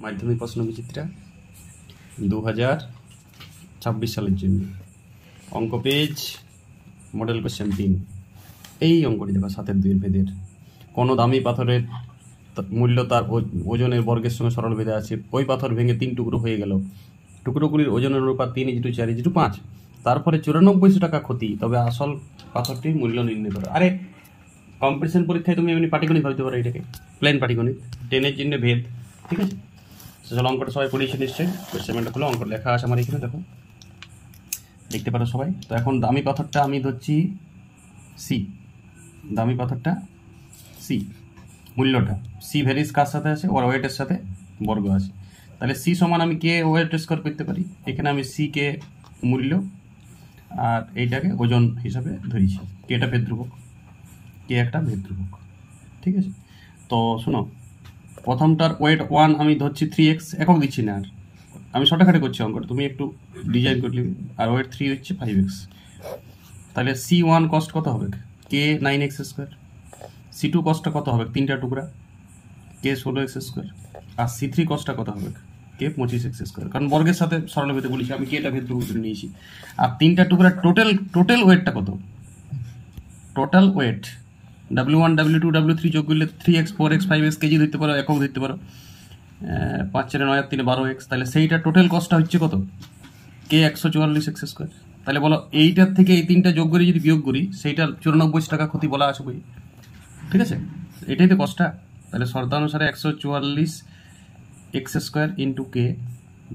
মাধ্যমিক প্রশ্ন বিচিত্রা 2026 সালের জন্য অঙ্ক পেজ মডেল কোশ্চেন 3। এই অঙ্কটি দেখো 7-2 ভেদের কোনো দামি পাথরের মূল্য তার ওজনের বর্গের সঙ্গে সরল ভেদে আছে। ওই পাথর ভেঙে 3 টুকরো হয়ে গেল, টুকরোগুলির ওজনের অনুপাত 3:4:5, তারপরে 9400 টাকা ক্ষতি, তবে আসল পাথরটির মূল্য নির্ণয় করো। আরে কম্পিটিশন পরীক্ষায় তুমি এমনি পাটিগণিত ভাবতে পারো, এটাকে প্লেন পাটিগণিত, 10-এর জন্য ভেদ। ঠিক আছে, চলো অঙ্কটা সবাই পড়িয়েছে নিশ্চয়ই। কোশ্চেনটা খুলো, অঙ্ক লেখা আছে আমার এখানে, দেখো দেখতে পারো সবাই। তো এখন দামি পাথরটা আমি ধরছি সি, দামি পাথরটা সি, মূল্যটা সি ভ্যারিজ কার সাথে আছে, ওর ওয়েটের সাথে বর্গ আছে। তাহলে সি সমান আমি কে ওয়েট স্কোয়ার করতে পারি, এখানে আমি সি কে মূল্য আর এইটাকে ওজন হিসাবে ধরেছি। কে এটা ভেদ ধ্রুবক, কে একটা ভেদ ধ্রুবক। ঠিক আছে, তো শোনো, প্রথমটার ওয়েট 1 আমি ধরছি 3x, একক দিচ্ছি না, আর আমি শর্টকাটে করছি অঙ্কটা, তুমি একটু ডিজাইন করলে। আর ওয়েট 3 হচ্ছে 5x। তাহলে C1 কস্ট কত হবে, কে 9x স্কোয়ার। C2 কস্টটা কত হবে, 3টা টুকরা, কে 16x স্কোয়ার। আর C3 কস্টটা কত হবে, কে 25x স্কোয়ার। কারণ বর্গের সাথে সরল ভেদে বলেছি আমি, কে এটা ভেদ ধ্রুবক করে নিয়েছি। আর 3টা টুকরা টোটাল ওয়েটটা কত, total wait W1 W2 W3 যোগ করলে 3x 4x 5x কেজি ধরতে পারো, একক ধরতে পারো, 5 4 9 3 12x। তাহলে সেইটা টোটাল কস্টটা হচ্ছে কত, কে 144x স্কোয়ার। তাহলে বলো এইটার থেকে এই 3টা যোগ করে যদি বিয়োগ করি, সেইটার 9400 টাকা ক্ষতি বলা আছে বই। ঠিক আছে, এটাই তো কস্টটা। তাহলে শর্তানুসারে 144x স্কোয়ার ইন্টু কে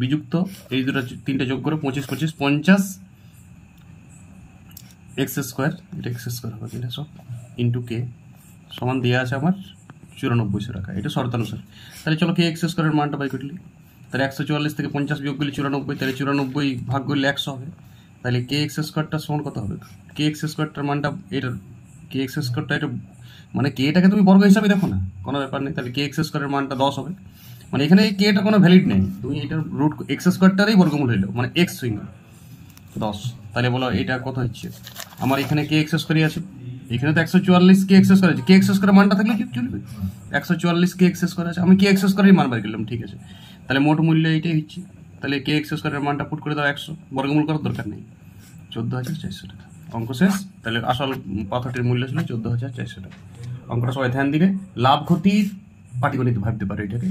বিযুক্ত এই দুটো 3টা যোগ করে 25 25 50 x স্কোয়ার, এটা x স্কোয়ার হবে এটা সব, ইন্টু কে সমান দেওয়া আছে আমার 9400 টাকা, এটা শর্তানুসারে। তাহলে চলো কে x স্কোয়ারের মানটা বাই করলি, তাহলে 144 থেকে 50 বিয়োগ করলে 94, তাহলে 94 ভাগ করলে 100 হবে। তাহলে কে x স্কোয়ারটা সমান কত হবে, কে x স্কোয়ারটার মানটা, এটা কে x স্কোয়ারটা, এটা মানে কে এটাকে তুমি বর্গ হিসাবে দেখো না, কোনো ব্যাপার নেই। তাহলে কে x স্কোয়ারের মানটা 10 হবে, মানে এখানে কে এটা কোনো ভ্যালিড নেই, তুমি এটার রুট x স্কোয়ারটারই বর্গমূল হইলো, মানে x সুইং 10। তাহলে বলো এটা কত হচ্ছে আমার, এখানে কে x স্কোয়ারই আছে, এখানে তো 144 কে x স্কোয়ার আছে, কে x স্কোয়ারের মানটা থাকলে কি চলবে, 144 কে x স্কোয়ার আছে, আমি কে x স্কোয়ারের মান বার করলাম। ঠিক আছে, তাহলে মোট মূল্য এইটাই হচ্ছে। তাহলে কে x স্কোয়ারের মানটা পুট করে দাও 100, বর্গমূল করার দরকার নেই, 14400 টাকা। অঙ্ক শেষ। তাহলে আসল পাথরটির মূল্য ছিল 14400 টাকা। অঙ্কটা সবাই ধ্যান দিবে। লাভ ক্ষতির পাটিগণিত ভাবতে পারো এটাকে,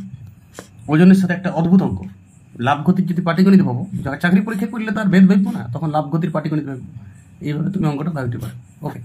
ওজনের সাথে একটা অদ্ভুত অঙ্ক। লাভ ক্ষতির যদি পাটিগণিত ভাবো, চাকরি পরীক্ষা করলে তার ভেদ ভাববো না, তখন লাভ ক্ষতির পাটিগণিত ভাববো। এইভাবে তুমি অঙ্কটা ভাবতে পারো। ওকে।